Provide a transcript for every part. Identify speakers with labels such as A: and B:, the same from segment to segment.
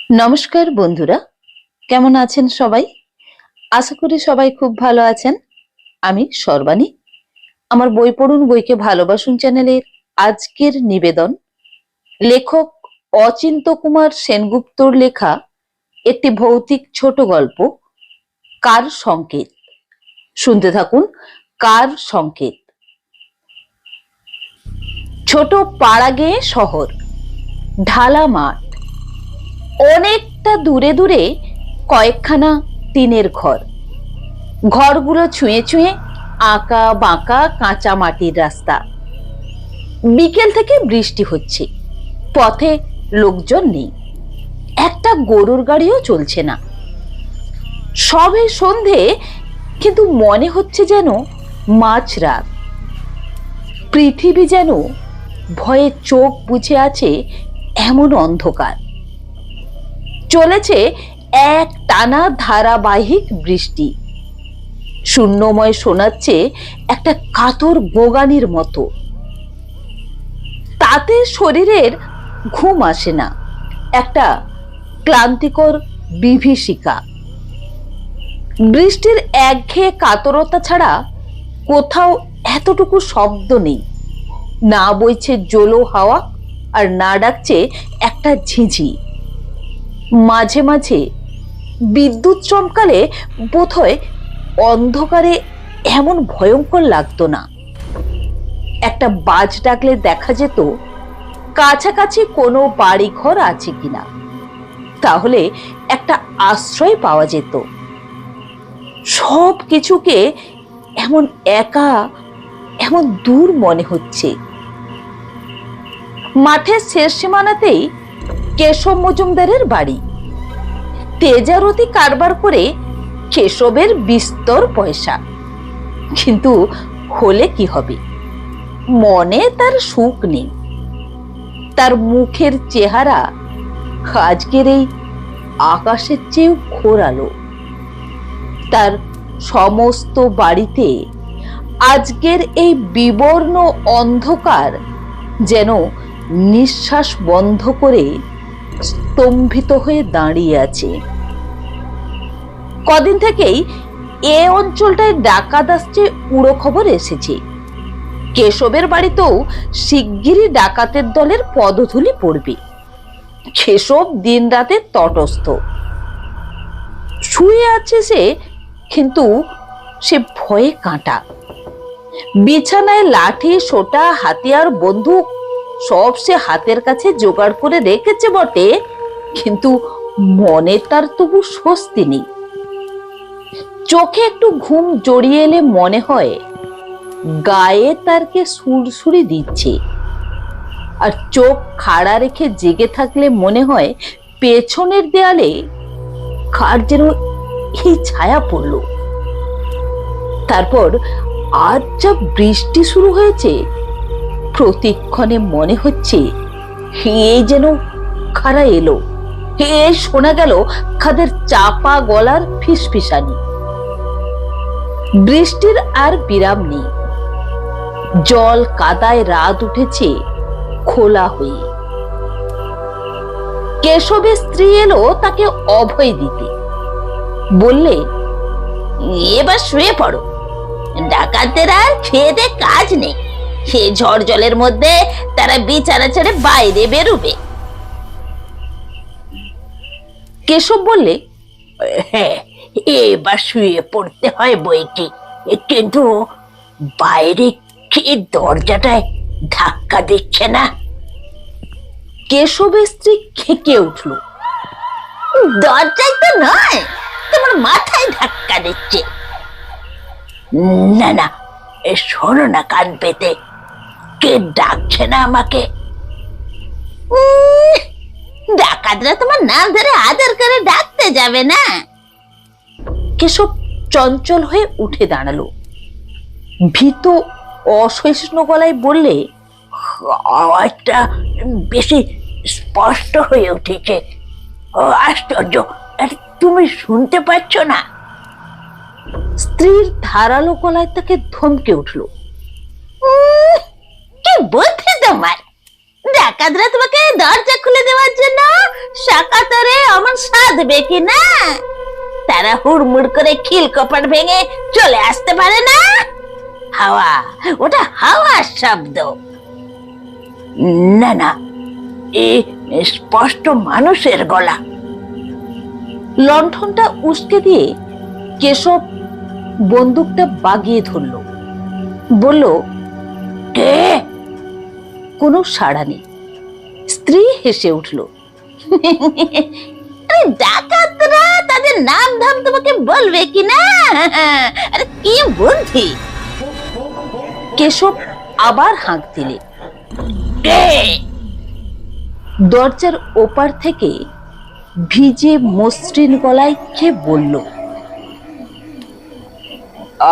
A: নমস্কার বন্ধুরা, কেমন আছেন সবাই? আশা করি সবাই খুব ভালো আছেন। আমি সর্বাণী। আমার বই পড়ুন বইকে ভালোবাসুন চ্যানেলের আজকের নিবেদন লেখক অচিন্ত্য কুমার সেনগুপ্তর লেখা একটি ভৌতিক ছোট গল্প, কার সংকেত। শুনতে থাকুন। কার সংকেত। ছোট পাড়া গেয়ে শহর, ঢালা মাঠ, অনেকটা দূরে দূরে কয়েকখানা টিনের ঘর। ঘরগুলো ছুঁয়ে ছুঁয়ে আঁকা বাঁকা কাঁচা মাটির রাস্তা। বিকেল থেকে বৃষ্টি হচ্ছে, পথে লোকজন নেই, একটা গরুর গাড়িও চলছে না। সবে সন্ধে, কিন্তু মনে হচ্ছে যেন মাঝরাত। পৃথিবী যেন ভয়ে চোখ বুজে আছে, এমন অন্ধকার। চলেছে এক টানা ধারাবাহিক বৃষ্টি। শূন্যময় শোনাচ্ছে একটা কাতর গোগানির মতো। তাতে শরীরের ঘুম আসে না, একটা ক্লান্তিকর বিভীষিকা। বৃষ্টির একঘেয়ে কাতরতা ছাড়া কোথাও এতটুকু শব্দ নেই। না বইছে জোলো হাওয়া, আর না ডাকছে একটা ঝিঝি। মাঝে মাঝে বিদ্যুৎ চমকালে বোধহয় অন্ধকারে এমন ভয়ঙ্কর লাগতো না। একটা বাজ ডাকলে দেখা যেত কাছাকাছি কোনো বাড়ি ঘর আছে কিনা, তাহলে একটা আশ্রয় পাওয়া যেত। সব কিছুকে এমন একা, এমন দূর মনে হচ্ছে। মাঠের শেষ সীমানাতেই কেশব মজুমদারের বাড়ি। তেজারতি কারবার করে কেশবের বিস্তর পয়সা, কিন্তু হলে কি হবে? মনে তার সুখ নেই। তার মুখের চেহারা আজকের এই আকাশের চেয়েও ঘোরালো। তার সমস্ত বাড়িতে আজকের এই বিবর্ণ অন্ধকার যেন নিঃশ্বাস বন্ধ করে স্তম্ভিত হয়ে দাঁড়িয়ে আছে। কদিন থেকেই এ অঞ্চলটায় ডাকাত আসছে উড়ো খবর এসেছে। কেশবের বাড়িতেও শিগগিরই ডাকাতের দলের পদধূলি পড়বে। কেশব দিন রাতে তটস্থ। শুয়ে আছে সে, কিন্তু সে ভয়ে কাঁটা। বিছানায় লাঠি, সোটা, হাতিয়ার, বন্দুক সব সে হাতের কাছে জোগাড় করে রেখেছে বটে, কিন্তু মনে তার তবু স্বস্তি নেই। চোখে একটু ঘুম জড়িয়ে এলে মনে হয় গায়ে তার কে সুরসুরি দিচ্ছে, আর চোখ খাড়া রেখে জেগে থাকলে মনে হয় পেছনের দেয়ালে কার যেন এই ছায়া পড়ল। তারপর আজ যা বৃষ্টি শুরু হয়েছে, প্রতিক্ষণে মনে হচ্ছে এই যেন খাড়া এলো। শোনা গেল খাদের চাপা গলার ফিসফিসানি। বৃষ্টির আর বিরাম নেই। জল কাদায় রাত উঠেছে খোলা হয়ে। কেশবের স্ত্রী এলো তাকে অভয় দিতে। বললে, এবার শুয়ে পড়ো, ডাকাতের আর খেয়ে দে কাজ নেই। সে ঝড় জলের মধ্যে তারা বিছানা ছেড়ে বাইরে বেরোবে। কেশব বললে, হ্যাঁ, এবার শুয়ে পড়তে হয় বইকি, কিন্তু বাইরে কি দরজাটায় ধাক্কা দিচ্ছে না? কেশবের স্ত্রী খেকে উঠল, দরজায় তো নয়, তোমার মাথায় ধাক্কা দিচ্ছে। না না, শোনো না কান পেতে, কে ডাকছে না আমাকে? ডাকাতরা তোমার নাম ধরে আদর করে ডাকতে যাবে না? কেশব চঞ্চল হয়ে উঠে দাঁড়ালো। ভীত অসহিষ্ণু গলায় বললে, আওয়াজটা বেশি স্পষ্ট হয়ে উঠেছে। আশ্চর্য, তুমি শুনতে পাচ্ছ না? স্ত্রীর ধারালো গলায় তাকে ধমকে উঠল, কি বুদ্ধি তোমার! ডাকাতরা তোমাকে দরজা খুলে দেওয়ার জন্য সাকাতরে আমার সাধবে কি না? তারা হুড়মুড় করে খিল কপাট ভেঙে চলে আসতে পারে না? হাওয়া, ওটা হাওয়ার শব্দ। না না, এ স্পষ্ট মানুষের গলা। লণ্ঠনটা উস্কে দিয়ে কেশব বন্দুকটা বাগিয়ে ধরল, বলল, কে? কোনো সাড়া নেই। স্ত্রী হেসে উঠল, ডাকাতরা তাদের নাম ধাম তোমাকে বলবে কি না? আরে কি বুদ্ধি! কেশব আবার হাঁক দিলে, কে? দরজার ওপার থেকে ভিজে মসৃণ গলায় কে বলল,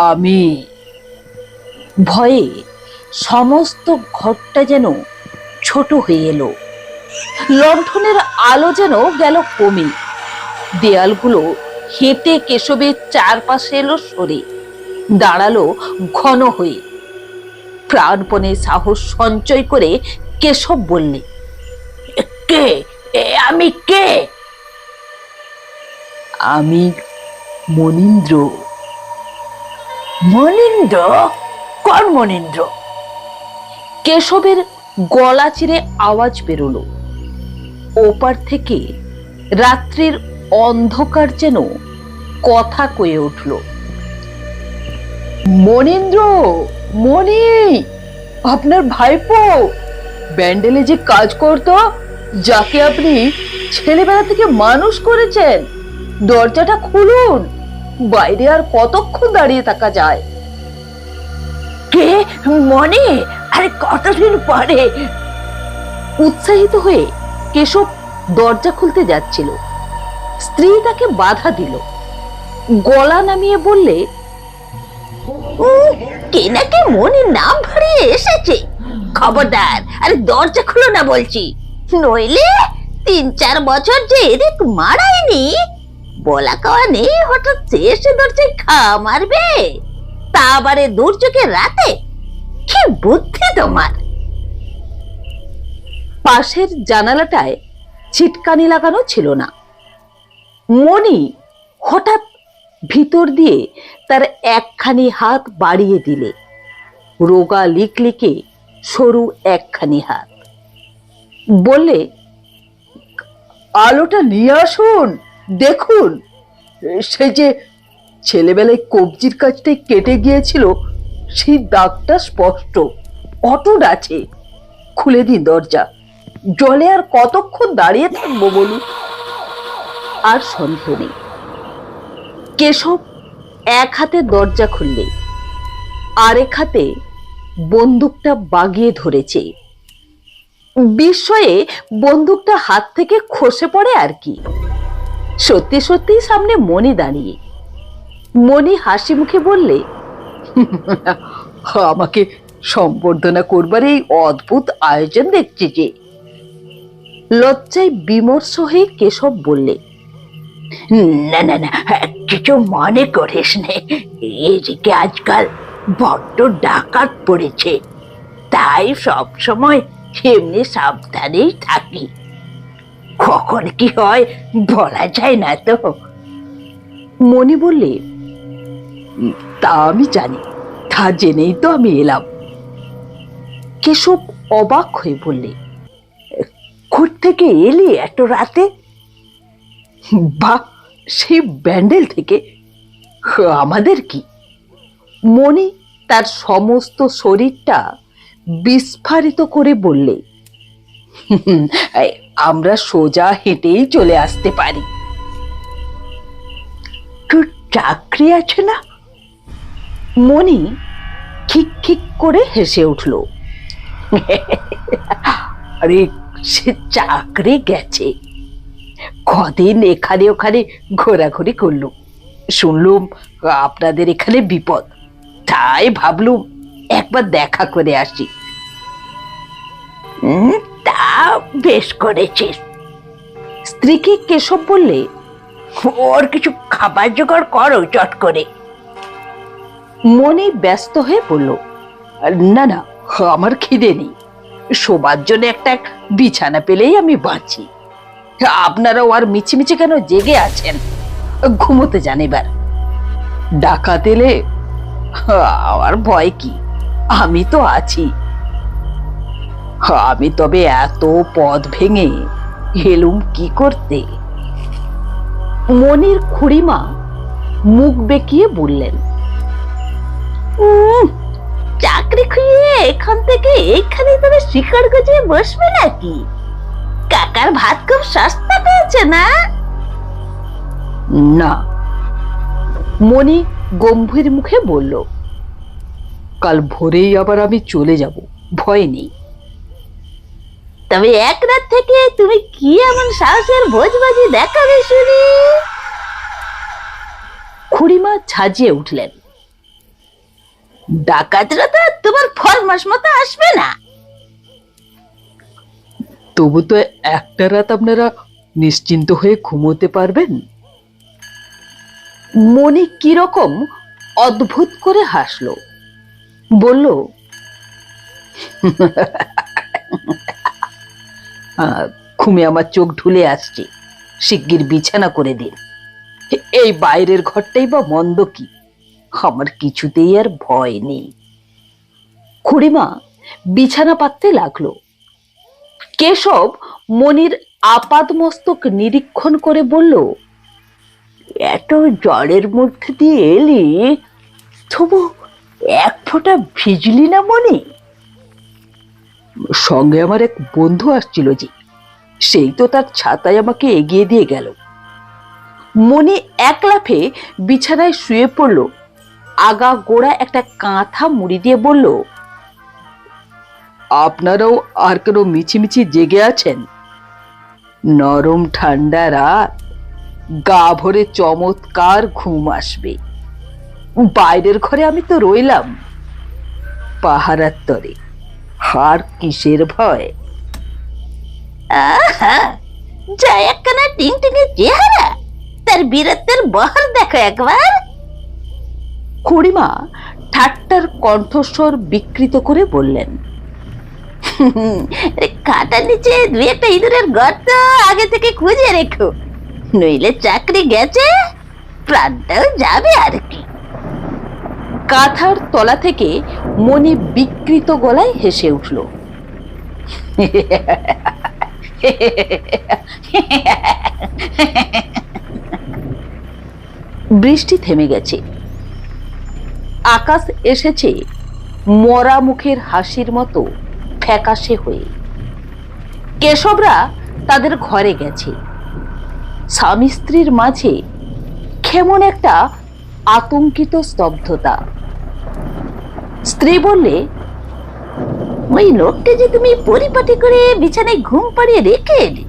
A: আমি। ভয়ে সমস্ত ঘরটা যেন ছোট হয়ে এলো। লণ্ঠনের আলো যেন গেল কমে। দেয়ালগুলো হেঁটে কেশবের চারপাশে এলো সরে, দাঁড়ালো ঘন হয়ে। প্রাণপণে সাহস সঞ্চয় করে কেশব বললে, কে? আমি কে? আমি মনীন্দ্র। মনীন্দ্র? কোন মনীন্দ্র? কেশবের গলা চিরে আওয়াজ বেরোলো। ওপার থেকে রাত্রির অন্ধকার যেন কথা কয়ে উঠল, মনীন্দ্র, মণি, আপনার ভাইপো, ব্যান্ডেলে যে কাজ করত, যাকে আপনি ছেলেবেলা থেকে মানুষ করেছেন। দরজাটা খুলুন, বাইরে আর কতক্ষণ দাঁড়িয়ে থাকা যায়? কে? মনে? আরে কতদিন পরে! উৎসাহিত হয়ে কেশব দরজা খুলতে যাচ্ছিল। স্ত্রী তাকে বাধা দিল, গলা নামিয়ে বললে, কে নাকি মনির নাম ভরিয়ে এসেছে। খবরদার, আরে দরজা খুলো না বলছি, নইলে ৩-৪ বছর যে এদিক মারায়নি, বলা কওয়া নেই, হঠাৎ এসে দরজায় খা মারবে, তা আবার দুর্যোগের রাতে। কি বুদ্ধি তোমার! পাশের জানালাটায় ছিটকানি লাগানো ছিল না। মণি হঠাৎ ভিতর দিয়ে তার একখানি হাত বাড়িয়ে দিলে, রোগা লিকলিকে সরু একখানি হাত, বললে, আলোটা নিয়ে আসুন, দেখুন, সে যে ছেলেবেলায় কবজির কাছটাই কেটে গিয়েছিল, সেই দাগটা স্পষ্ট, অটুট আছে। খুলে দিন দরজা, জলে আর কতক্ষণ দাঁড়িয়ে থাকবো বলুন? আর সন্দেহ নেই, কেশব এক হাতে দরজা খুললে আরেক হাতে বন্দুকটা বাগিয়ে ধরেছে। বিস্ময়ে বন্দুকটা হাত থেকে খসে পড়ে আর কি। সত্যি সত্যি সামনে মণি দাঁড়িয়ে। মণি হাসি মুখে বললে, আমাকে সম্বর্ধনা করবার এই অদ্ভুত আয়োজন দেখছি যে। লজ্জায় বিমর্ষ হয়ে কেশব বললে, না না না, কিছু মনে করিস নে, এদিকে আজকাল বড্ড ডাকাত পড়েছে, তাই সব সময় এমনি সাবধানেই থাকি। কখন কি হয় বলা যায় না তো। মণি বললে, তা আমি জানি, তা জেনেই তো আমি এলাম। কেশব অবাক হয়ে বললে, কোথা থেকে এলি এত রাতে? বা, সেই ব্যান্ডেল থেকে। আমাদের কি? মণি তার সমস্ত শরীরটা বিস্ফারিত করে বললে, আমরা সোজা হেঁটেই চলে আসতে পারি। তোর চাকরি আছে না? মণি খিক খিক করে হেসে উঠল, আরে সে চাকরি গেছে, কদিন এখানে ওখানে ঘোরাঘুরি করলুম, শুনলুম আপনাদের এখানে বিপদ, তাই ভাবলুম একবার দেখা করে আসি। তা বেশ করেছিস। স্ত্রীকে কেশব বললে, ওর কিছু খাবার জোগাড় করো চট করে। মণি ব্যস্ত হয়ে বলল, না না, আমার খিদে নেই, শোবার জন্য একটা বিছানা পেলেই আমি বাঁচি। আপনারাও আর মিছিমিছি কেন জেগে আছেন? ঘুমোতে যান এবার। ডাকাত এলে আমার ভয় কি, আমি তো আছি। আমি তবে এত পথ ভেঙে এলুম কি করতে? মনির খুড়িমা মুখ বেঁকিয়ে বললেন, চাকরি খুঁজে এখান থেকে এইখানে তবে শিকার গজিয়ে বসবে নাকি? কাকার ভাত খুব সস্তা পেয়েছে না? না, মনি গম্ভীর মুখে বলল, কাল ভোরেই আবার আমি চলে যাব, ভয় নেই। তবে এক রাত থেকে তুমি কি এমন সাহসের ভোজবাজি দেখাবে শুনি? খুড়িমা ঝাঁঝিয়ে উঠলেন, ডাকাতরা তো তোমার ফরমাস মতো আসবে না। তবু তো একটা রাত আপনারা নিশ্চিন্ত হয়ে ঘুমোতে পারবেন। মনি কিরকম অদ্ভুত করে হাসলো, বলল, ঘুমে আমার চোখ ঢুলে আসছে, শিগগির বিছানা করে দিন। এই বাইরের ঘরটাই বা মন্দ কি, আমার কিছুতেই আর ভয় নেই। খুড়িমা বিছানা পাততে লাগলো। কেশব মনির আপাদ মস্তক নিরীক্ষণ করে বলল, এত জলের মধ্যে দিয়ে এলি, তবু এক ফোঁটা ভিজলি না মনি? সঙ্গে আমার এক বন্ধু আসছিল যে, সেই তো তার ছাতায় আমাকে এগিয়ে দিয়ে গেল। মনি এক লাফে বিছানায় শুয়ে পড়ল, আগা গোড়া একটা কাঁথা মুড়ি দিয়ে বলল, আপনারাও আর কেন মিছিমিছি জেগে আছেন? নরম ঠান্ডা রাত, গা ভরে চমৎকার ঘুম আসবে। বাইরের ঘরে আমি তো রইলাম পাহারার তরে, আর কিসের ভয়? যা একখানা টিংটিঙে চেহারা, তার বীরত্বের বহর দেখো একবার। খুড়িমা ঠাট্টার কণ্ঠস্বর বিকৃত করে বললেন, খাটার নিচে দুই একটা ইঁদুরের গর্ত আগে থেকে খুঁজে রেখো, নইলে চাকরি গেছে, প্রাণটাও যাবে আর কি। কাঁথার তলা থেকে মনি বিকৃত গলায় হেসে উঠল। বৃষ্টি থেমে গেছে, আকাশ এসেছে মরা মুখের হাসির মতো ফ্যাকাশে হয়ে। কেশবরা তাদের ঘরে গেছে। স্বামী স্ত্রীর মাঝে কেমন একটা আতঙ্কিত স্তব্ধতা। স্ত্রী বললে, ওই লোককে যে তুমি পরিপাটি করে বিছানায় ঘুম পাড়িয়ে রেখে এলে,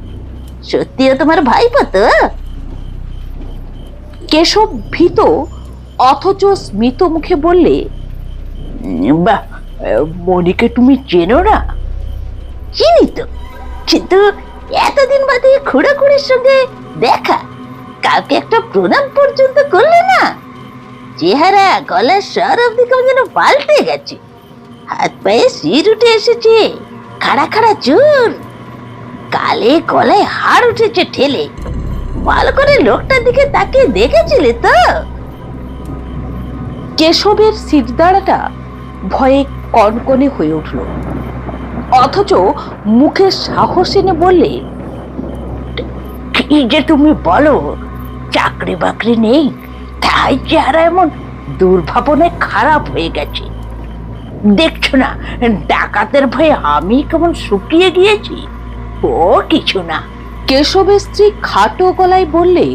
A: সত্যিও তোমার ভাইপো তো? কেশব ভীত অথচ স্মিত মুখে বললে, বাহ, মনিকে তুমি চেনো না? চিনি তো, কিন্তু এতদিন বাদে খুড়াখুড়ির সঙ্গে দেখা, কাউকে একটা প্রণাম পর্যন্ত করলে না। চেহারা গলার স্বর অব্দি কেমন যেন পাল্টে গেছে, হাত পায়ে শির উঠে এসেছে, খাড়া খাড়া চুল, গালে গলায় হাড় উঠেছে ঠেলে। ভালো করে লোকটার দিকে তাকিয়ে দেখেছিলে তো? কেশবের শিরদাঁড়াটা ভয়ে কনকনে হয়ে উঠল, অথচ মুখে সাহস এনে বললে, কি যে তুমি বলো, চাকরি বাকরি নেই, তাই চেহারা এমন দুর্ভাবনায় খারাপ হয়ে গেছে। দেখছো না ডাকাতের ভয়ে আমি কেমন শুকিয়ে গিয়েছি? ও কিছু না। কেশবের স্ত্রী খাটো গলায় বললে,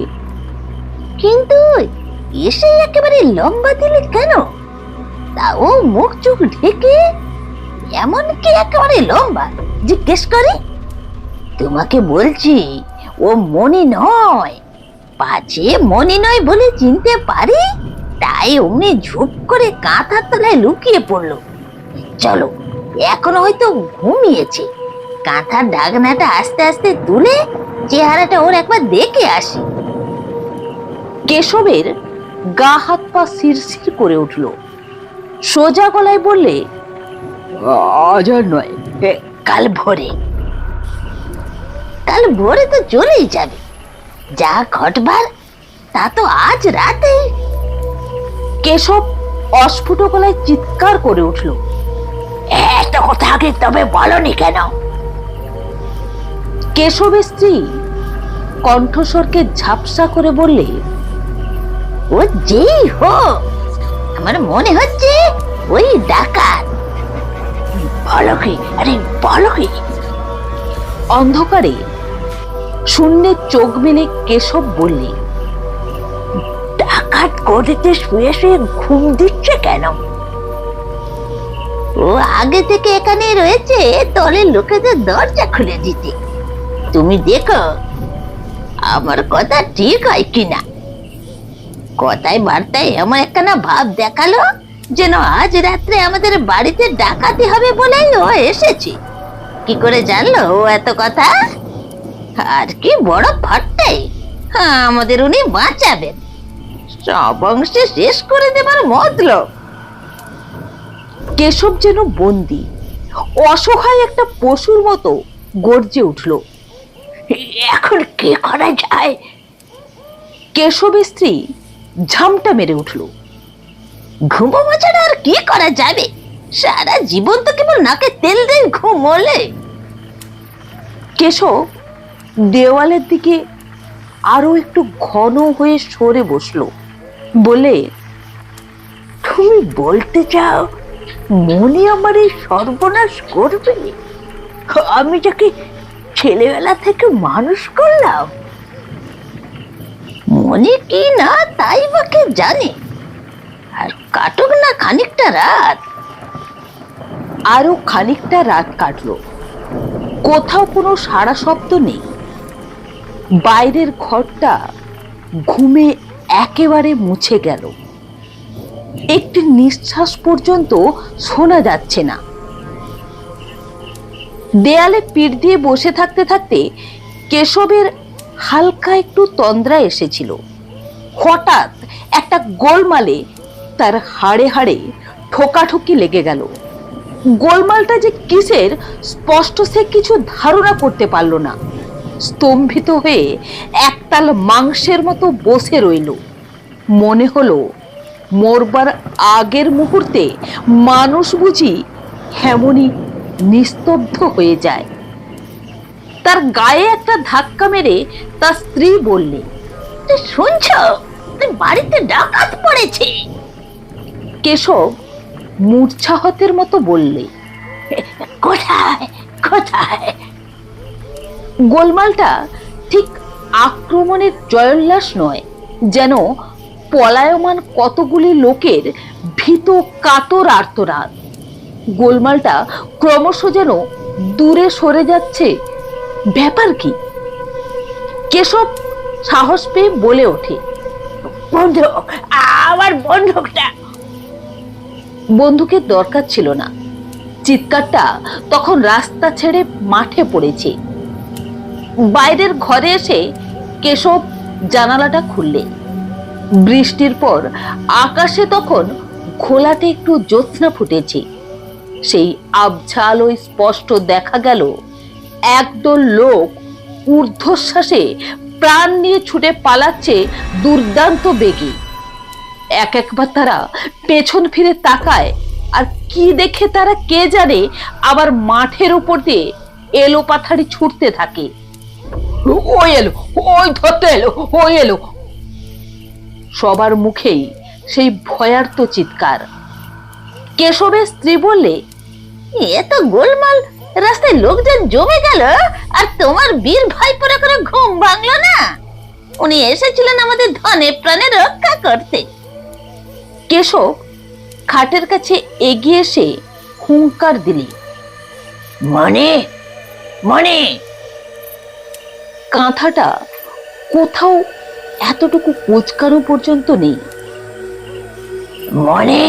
A: কিন্তু এসে একেবারে লম্বা দিলে কেন? তাও মুখ চোখ ঢেকে, এমন কি একেবারে লম্বা জিজ্ঞেস করি? তোমাকে বলছি, ও মনি নয়। পাছে মনি নয় বলে চিনতে পারি, তাই অমনি ঝুপ করে কাঁথার তলায় লুকিয়ে পড়লো। চলো, এখন হয়তো ঘুমিয়েছে, কাঁথার ঢাকনাটা আস্তে আস্তে তুলে চেহারাটা ওর একবার দেখে আসি। কেশবের গা হাত পা শিরশির করে উঠল। সোজা গলায় বললে, আজ আর নয়,
B: কাল ভোরে। কাল ভোরে তো চলেই যাবে, যা ঘটবার তা তো আজ রাতে।
A: কেশব অস্ফুট গলায় চিৎকার করে উঠল,
B: এত কথা আগে তবে বলনি কেন?
A: কেশবের স্ত্রী কণ্ঠস্বরকে ঝাপসা করে বললে,
B: ও যেই হোক, আমার মনে হচ্ছে ওই ডাকাত। বলো কি, আরে বলো কি?
A: অন্ধকারে শূন্যে চোখ মেলে কেশব বললে,
B: ডাকাত কোঠেতে শুয়ে শুয়ে ঘুম দিচ্ছে কেন? ও আগে থেকে এখানে রয়েছে দলের লোকেদের দরজা খুলে দিতে। তুমি দেখো আমার কথা ঠিক হয় কিনা। কথায় বার্তায় এমন একখানা ভাব দেখালো যেন আজ রাত্রে আমাদের বাড়িতে ডাকাতি হবে বলেই ও এসেছে। কি করে জানলো ও এত কথা? আর কি বড় ফাটে! আমাদের উনি বাঁচাবেন, সব অংশে শেষ করে দেবার মতলব।
A: কেশব যেন বন্দি, অসহায় একটা পশুর মতো গর্জে উঠল।
B: এখন কি করা যায়?
A: কেশবের স্ত্রী ঝামটা মেরে উঠল,
B: ঘুমোবো ছাড়া আর কি করা যাবে? সারা জীবন তো কেবল নাকে তেল দিয়ে ঘুমোলে।
A: কেশব দেওয়ালের দিকে আরো একটু ঘন হয়ে সরে বসলো, বলে,
B: তুমি বলতে চাও মনে আমার এই সর্বনাশ করবে? আমি যাকে ছেলেবেলা থেকে মানুষ করলাম, মনে কি না তাই বা কে জানে। আর কাটুক না খানিকটা রাত।
A: আরো খানিকটা রাত কাটলো, কোথাও কোনো সাড়া শব্দ নেই। বাইরের ঘরটা ঘুমে একেবারে মুছে গেল, একটি নিঃশ্বাস পর্যন্ত শোনা যাচ্ছে না। দেয়ালে পিঠ দিয়ে বসে থাকতে থাকতে কেশবের হালকা একটু তন্দ্রা এসেছিল। হঠাৎ একটা গোলমালে তার হাড়ে হাড়ে ঠোকাঠুকি লেগে গেল। গোলমালটা যে কিসের স্পষ্ট সে কিছু ধারণা করতে পারল না। স্তম্ভিত হয়ে একতাল মাংসের মতো বসে রইল। মনে হলো মরবার আগের মুহূর্তে মানুষ বুঝি এমনই নিস্তব্ধ হয়ে যায়। তার গায়ে একটা ধাক্কা মেরে তার স্ত্রী বললে,
B: শুনছ, বাড়িতে ডাকাত পড়েছে।
A: কেশব মূর্ছাহতের মতো বললে,
B: কোথায় কোথায়?
A: গোলমালটা ঠিক আক্রমণের জয়োল্লাস নয়, যেন পলায়মান কতগুলি লোকের ভীত কাতর আর্তনাদ। গোলমালটা ক্রমশ যেন দূরে সরে যাচ্ছে। ব্যাপার কি? কেশব সাহস পেয়ে বলে ওঠে,
B: বন্ধুক, আমার বন্দুকটা।
A: বন্দুকের দরকার ছিল না। চিৎকারটা তখন রাস্তা ছেড়ে মাঠে পড়েছে। বাইরের ঘরে এসে কেশব জানালাটা খুললে। বৃষ্টির পর আকাশে তখন ঘোলাটে একটু জ্যোৎস্না ফুটেছে। সেই আবছা আলোয় স্পষ্ট দেখা গেল একদল লোক ঊর্ধ্বশ্বাসে প্রাণ নিয়ে ছুটে পালাচ্ছে দুর্দান্ত বেগে। এক একবার তারা পেছন ফিরে তাকায়, আর কি দেখে তারা কে জানে আবার মাঠের উপর দিয়ে এলো পাথাড়ি ছুটতে থাকে। ওই এলো, ওই ধরতে এলো, ওই এলো। সবার মুখেই সেই ভয়ার্ত চিৎকার। কেশবের স্ত্রী বললে,
B: এত গোলমাল, রাস্তায় লোকজন জমে গেল আর তোমার বীর ভাই পরে করে ঘুম ভাঙলো না? উনি এসেছিলেন আমাদের ধনে প্রাণে রক্ষা করতে।
A: কেশব খাটের কাছে এগিয়ে এসে হুঙ্কার দিলে,
B: মনে মনে।
A: কাঁথাটা কোথাও এতটুকু কুচকানো পর্যন্ত নেই।
B: মনে?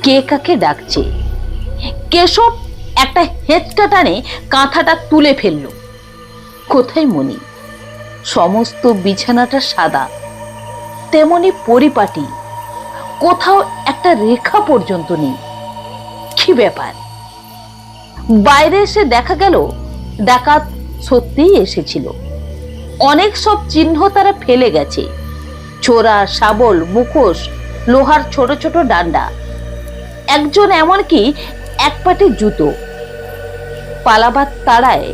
A: কে কাকে ডাকছে? কেশব একটা হেঁচকা টানে কাঁথাটা তুলে ফেলল। কোথায় মনি? সমস্ত বিছানাটা সাদা, তেমনি পরিপাটি, কোথাও একটা রেখা পর্যন্ত নেই। কি ব্যাপার? বাইরে এসে দেখা গেল ডাকাত সত্যিই এসেছিল। অনেক সব চিহ্ন তারা ফেলে গেছে, ছোরা, শাবল, মুখোশ, লোহার ছোট ছোট ডান্ডা, একজন এমনকি এক পাটে জুতো। পালাবার তাড়ায়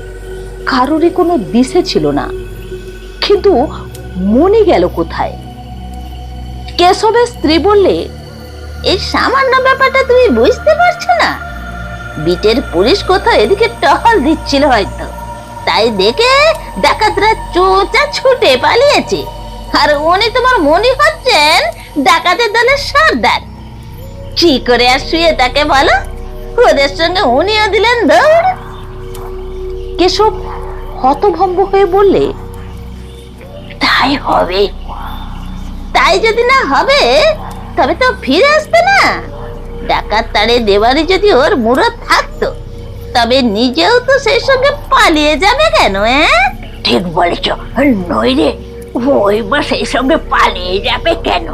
A: কারোরই কোনো দিশে ছিল না, কিন্তু মনে গেল কোথায়? কেশবের স্ত্রী বললে,
B: এই সামান্য ব্যাপারটা তুমি বুঝতে পারছো না? বিটের পুলিশ কোথাও এদিকে টহল দিচ্ছিল হয়তো, তাই দেখে ডাকাতরা চোঁচা ছুটে পালিয়েছে। আর উনি তোমার মনে হচ্ছেন ডাকাতের দলের সর্দার। কি করে আর শুয়ে তাকে বলো, ওদের সঙ্গে উনিও দিলেন দৌড়।
A: কেশব হতভম্ব হয়ে বললে,
B: তাই হবে। তাই যদি না হবে তবে তো ফিরে আসবে না। ডাকাত তাড়ে দেওয়ারে যদি ওর মুরত থাকতো, তবে নিজেও তো সেই সঙ্গে পালিয়ে যাবে কেন? ঠিক বলেছ, নইরে ওই বা সেই সঙ্গে পালিয়ে যাবে কেন?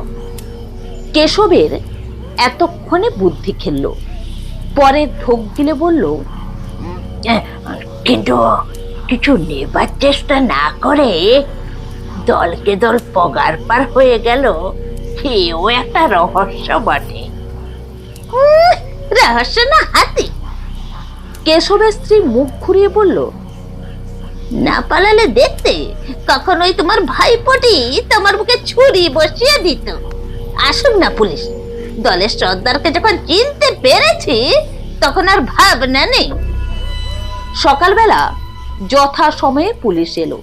A: কেশবের এতক্ষণে বুদ্ধি খেলল। পরে ঢোক গিলে বলল,
B: কিন্তু কিছু নেবার চেষ্টা না করে দলকে দল পগার পার হয়ে গেল, এও একটা রহস্য বটে। রহস্য না হাতি?
A: কেশবের স্ত্রী মুখ ঘুরিয়ে বলল,
B: না পালালে দেখতে কখনোই তোমার ভাইপোটি তোমার বুকে ছুরি বসিয়ে দিত। আসুক না পুলিশ, দলের সর্দারকে যখন চিনতে পেরেছি তখন আর ভাবনা নেই।
A: সকালবেলা যথা সময়ে পুলিশ এলো।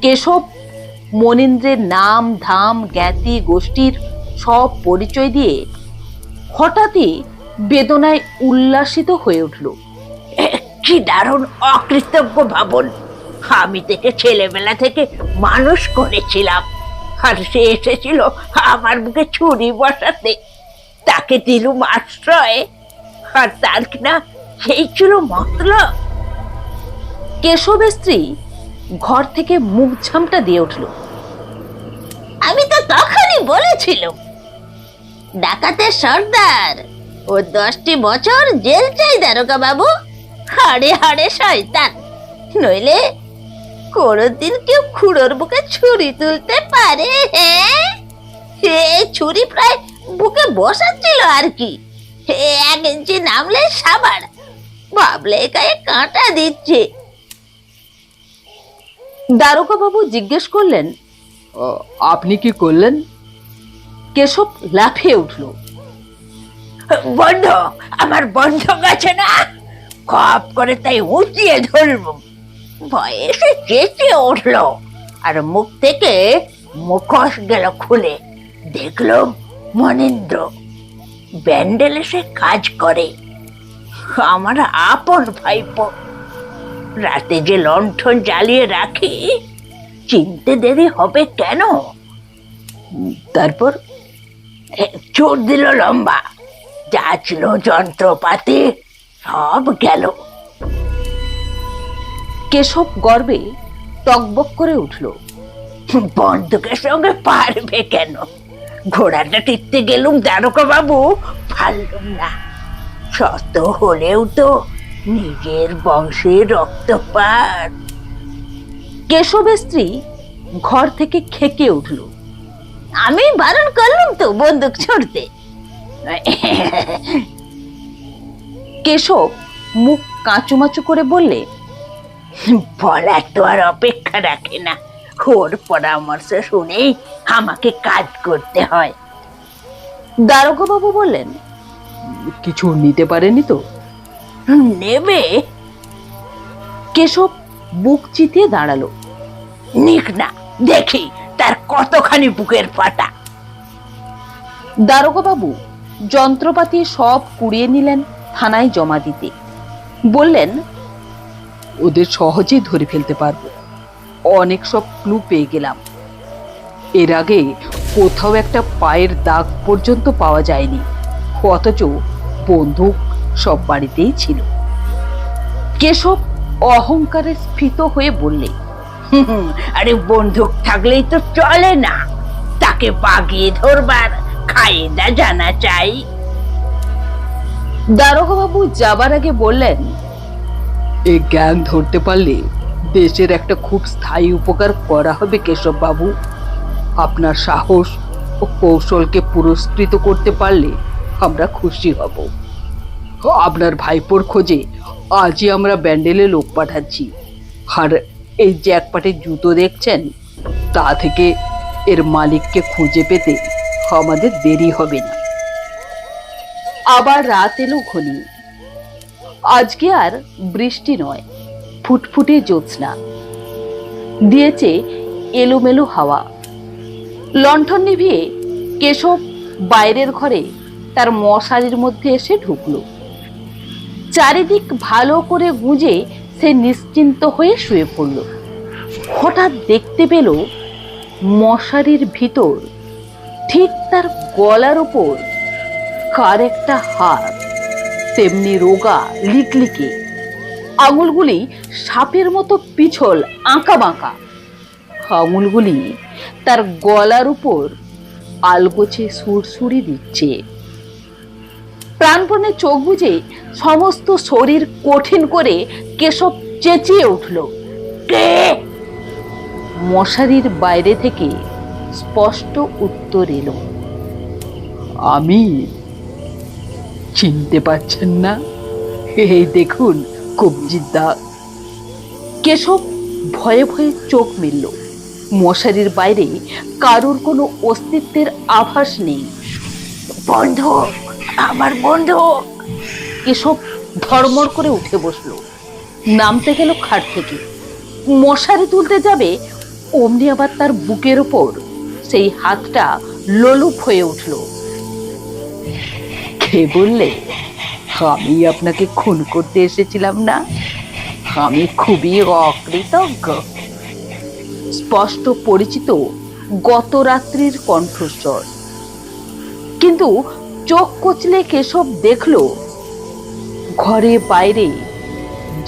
A: কেশব মনীন্দ্রের নাম, ধাম, জ্ঞাতি, গোষ্ঠীর সব পরিচয় দিয়ে হঠাৎই বেদনায় উল্লাসিত হয়ে উঠল।
B: কি দারুণ অকৃতজ্ঞ ভাবন! আমি থেকে ছেলেবেলা থেকে মানুষ করেছিলাম, আর সে এসেছিল আমার বুকে ছুরি বসাতে। তাকে দিলুম আশ্রয়, আর তার কিনা সেই ছিল মতলব।
A: কেশবের স্ত্রী ঘর থেকে মুখ ঝামটা দিয়ে উঠল।
B: আমি তো তখনই বলেছিলাম, ডাকাতের সর্দার ও 10টি বছর জেল চাই দারোগা বাবু। হাড়ে হাড়ে শয়তান, নইলে কোনদিন কেউ খুড়োর বুকে ছুরি তুলতে পারে? এই ছুরি প্রায় বুকে বসাচ্ছিল আর কি। 1 ইঞ্চি নামলে সাবার, ভাবলে গায়ে কাঁটা দিচ্ছে।
A: দারোগা বাবু জিজ্ঞেস করলেন, আপনি কি করলেন? কেশব লাফিয়ে উঠল।
B: বন্ধক, আমার বন্ধক আছে না, খপ করে তাই উঁচিয়ে ধরব। ভয়ে সে চেঁচিয়ে উঠল, আর মুখ থেকে মুখোশ গেল খুলে। দেখলাম মনীন্দ্র ব্যান্ডেলে সে কাজ করে, আমার আপন ভাইপো। রাতে যে লণ্ঠন জ্বালিয়ে রাখি, চিনতে দেরি হবে কেন?
A: তারপর
B: চোর দিল লম্বা, যা ছিল যন্ত্রপাতি সব গেল।
A: কেশব গর্বে টকবক করে উঠল।
B: বন্দুকের সঙ্গে পারবে কেন? ঘোড়াটা টিপতে গেলুম দারোগা বাবু, পারলুম না। শত হলেও তো নিজের বংশের রক্তপাত।
A: কেশবের স্ত্রী ঘর থেকে খেকে উঠল।
B: আমি বারণ করলুম তো বন্দুক ছুড়তে।
A: কেশব মুখ কাঁচুমাচু করে বললে,
B: বলার তো আর অপেক্ষা রাখে না, ওর পরামর্শ শুনেই আমাকে কাজ করতে হয়।
A: দারোগা বাবু বললেন, কিছু নিতে পারেনি তো?
B: নেবে?
A: কেশব বুক চিতিয়ে দাঁড়ালো।
B: নিক না, দেখি তার কতখানি বুকের ফাটা।
A: দারোগা বাবু যন্ত্রপাতি সব কুড়িয়ে নিলেন থানায় জমা দিতে। বললেন, ওদের সহজেই ধরে ফেলতে পারবো, অনেক সব ক্লু পেয়ে গেলাম। এর আগে কোথাও একটা পায়ের দাগ পর্যন্ত পাওয়া যায়নি, অথচ বন্দুক সব বাড়িতেই ছিল। কেশব অহংকারে স্ফীত হয়ে বললে,
B: আরে বন্দুক থাকলেই তো চলে না, তাকে বাগিয়ে ধরবার কায়দা জানা চাই।
A: দারোগা বাবু যাবার আগে বললেন,
C: এই গ্যাং ধরতে পারলে দেশের একটা খুব স্থায়ী উপকার করা হবে কেশব বাবু। আপনার সাহস ও কৌশলকে পুরস্কৃত করতে পারলে আমরা খুশি হব। আপনার ভাইপোর খোঁজে আজই আমরা ব্যান্ডেলে লোক পাঠাচ্ছি। আর এই জ্যাকপাটের জুতো দেখছেন, তা থেকে এর মালিককে খুঁজে পেতে আমাদের দেরি হবে না।
A: আবার রাত এলো ঘনিয়ে। আজকে আর বৃষ্টি নয়, ফুটফুটে জ্যোৎস্না দিয়েছে এলোমেলো হাওয়া। লণ্ঠন নিভিয়ে কেশব বাইরের ঘরে তার মশারির মধ্যে এসে ঢুকলো। চারিদিক ভালো করে গুঁজে সে নিশ্চিন্ত হয়ে শুয়ে পড়ল। হঠাৎ দেখতে পেল মশারির ভিতর ঠিক তার গলার ওপর কার একটা হাত, তেমনি রোগা লিকলিকে, আঙুলগুলি সাপের মতো পিছল আঁকা বাঁকা। আঙুলগুলি তার গলার উপর আলগোছে সুরসুরি দিচ্ছে। প্রাণপণে চোখ বুজে সমস্ত শরীর কঠিন করে কেশব চেঁচিয়ে উঠল, কে? মশারির বাইরে থেকে স্পষ্ট উত্তর এলো,
C: আমি। চিনতে পারছেন না? এই দেখুন কবজির দাগ।
A: কেশব ভয়ে ভয়ে চোখ মেলল। মশারির বাইরে কারুর কোনো অস্তিত্বের আভাস নেই।
B: বন্ধু, আমার বন্ধু।
A: কেশব ধর্মর করে উঠে বসলো, নামতে গেল খাট থেকে। মশারি তুলতে যাবে, অমনি আবার তার বুকের ওপর সেই হাতটা লোলুপ হয়ে উঠল।
C: কে বললে আমি আপনাকে খুন করতে এসেছিলাম না? আমি খুবই অকৃতজ্ঞ।
A: স্পষ্ট পরিচিত গত রাত্রির কণ্ঠস্বর। কিন্তু চোখ কচলে কেশব দেখল ঘরে বাইরে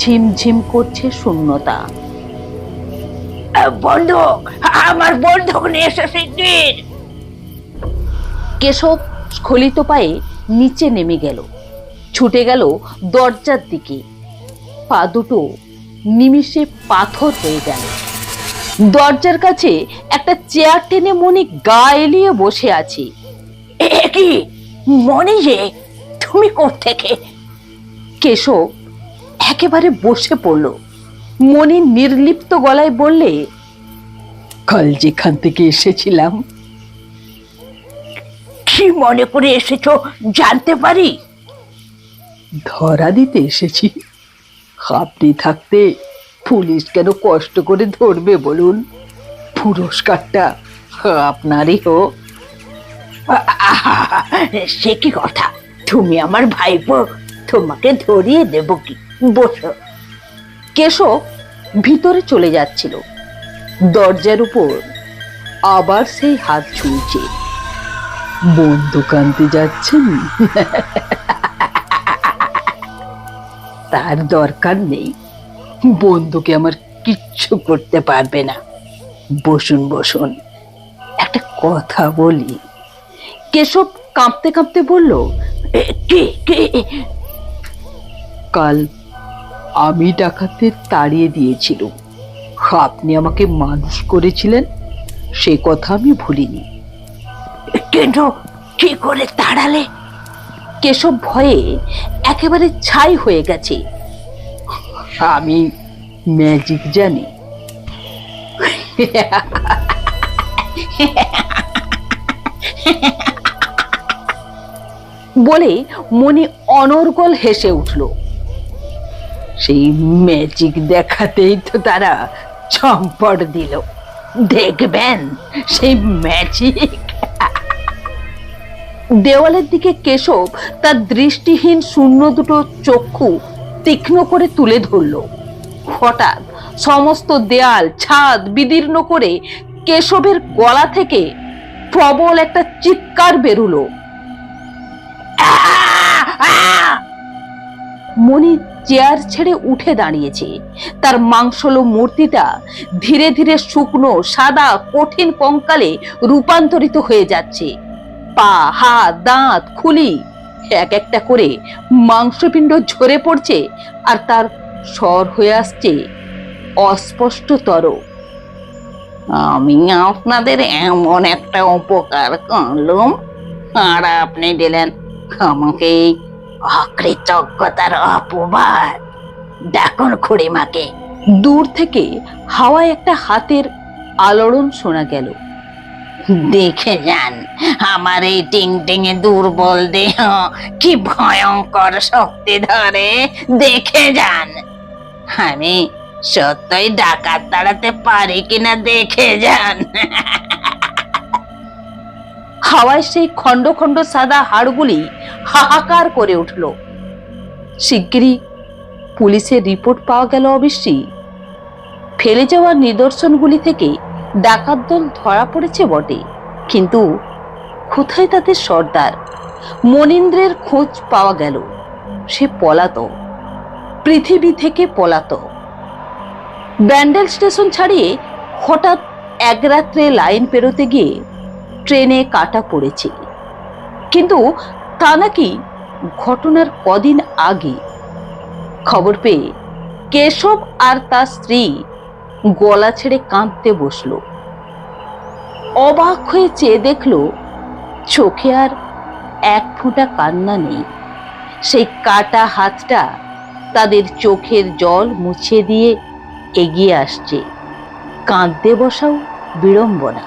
A: ঝিমঝিম করছে শূন্যতা।
B: বন্ধুক, আমার বন্ধুক নিয়ে এসে শিগগির।
A: কেশব স্খলিত পায়ে নিচে নেমে গেল, ছুটে গেল দরজার দিকে। পা দুটো নিমিষে পাথর হয়ে গেল। দরজার কাছে একটা চেয়ার টেনে মনি গা এলিয়ে বসে আছে।
B: কি মনে যে, তুমি কোত্থেকে?
A: কেশব একেবারে বসে পড়ল। মনি নির্লিপ্ত গলায় বললে,
C: কাল যেখান থেকে এসেছিলাম।
B: কি মনে করে এসেছো জানতে পারি?
C: ধরা দিতে এসেছি। আপনি থাকতে পুলিশ কেন কষ্ট করে ধরবে বলুন? পুরস্কারটা আপনারই হোক।
B: সে কি কথা? তুমি আমার ভাইপো, তোমাকে ধরিয়ে দেব কি? বসো।
A: কেশব ভিতরে চলে যাচ্ছিল, দরজার উপর আবার সেই হাত ছুঁয়েছে।
C: বন্দুক আনতে যাচ্ছেন? তার দরকার নেই। বন্দুকে আমার কিচ্ছু করতে পারবে না। বসুন বসুন, একটা কথা বলি।
A: কেশব কাঁপতে কাঁপতে বলল,
B: কি কি?
C: কাল আমি ডাকাতদের তাড়িয়ে দিয়েছিল। আপনি আমাকে মানুষ করেছিলেন, সে কথা আমি ভুলিনি।
B: কিন্তু কি করে তাড়ালে?
A: কেশব ভয়ে একেবারে ছাই হয়ে গেছে।
C: আমি ম্যাজিক জানি।
A: বলে মনি অনর্গল হেসে উঠল।
C: সেই ম্যাজিক দেখাতেই তো তারা চম্পট দিল। দেখবেন সেই ম্যাজিক।
A: দেওয়ালের দিকে কেশব তার দৃষ্টিহীন শূন্য দুটো চক্ষু তীক্ষ্ণ করে তুলে ধরল। হঠাৎ সমস্ত দেয়াল ছাদ বিদীর্ণ করে কেশবের গলা থেকে প্রবল একটা চিৎকার বেরুলো। মনি চেয়ার ছেড়ে উঠে দাঁড়িয়েছে। তার মাংসলো মূর্তিটা ধীরে ধীরে শুকনো সাদা কঠিন কঙ্কালে রূপান্তরিত হয়ে যাচ্ছে। পা, হাত, দাঁত, খুলি এক একটা করে মাংসপিণ্ড ঝরে পড়ছে আর তার স্বর হয়ে আসছে অস্পষ্টতর।
B: আমি আপনাদের এমন একটা উপকার করলুম আর আপনি দিলেন আমাকে এই অকৃতজ্ঞতার অপবাদ। ডাকুন খুড়িমাকে।
A: দূর থেকে হাওয়ায় একটা হাতের আলোড়ন শোনা গেল।
B: দেখে যান আমার এই টিং টিঙে দুর্বল দেহ কি ভয়ঙ্কর শক্তি ধরে। দেখে যান আমি সত্যই ডাকাত তাড়াতে পারি কিনা। দেখে যান।
A: হাওয়ায় সেই খন্ড খন্ড সাদা হাড়গুলি হাহাকার করে উঠল। শিগগিরই পুলিশের রিপোর্ট পাওয়া গেল। অবশ্যই ফেলে যাওয়া নিদর্শনগুলি থেকে ডাকাত দল ধরা পড়েছে বটে, কিন্তু কোথায় তাদের সর্দার মনীন্দ্রের খোঁজ পাওয়া গেল? সে পলাতক, পৃথিবী থেকে পলাতক। ব্যান্ডেল স্টেশন ছাড়িয়ে হঠাৎ এক রাত্রে লাইন পেরোতে গিয়ে ট্রেনে কাটা পড়েছে, কিন্তু তা নাকি ঘটনার কদিন আগে। খবর পেয়ে কেশব আর তার স্ত্রী গলা ছেড়ে কাঁদতে বসলো। অবাক হয়ে চেয়ে দেখলো চোখে আর এক ফোঁটা কান্না নেই। সেই কাটা হাতটা তাদের চোখের জল মুছে দিয়ে এগিয়ে আসছে। কাঁদতে বসাও বিড়ম্বনা।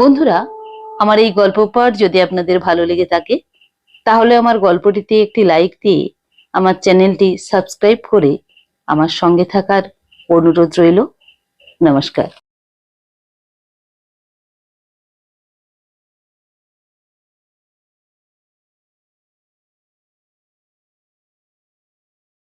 A: বন্ধুরা, আমার এই গল্প পাঠ যদি আপনাদের ভালো লেগে থাকে তাহলে আমার গল্পটিতে একটি লাইক দিয়ে আমার চ্যানেলটি সাবস্ক্রাইব করে আমার সঙ্গে থাকার অনুরোধ রইল। নমস্কার।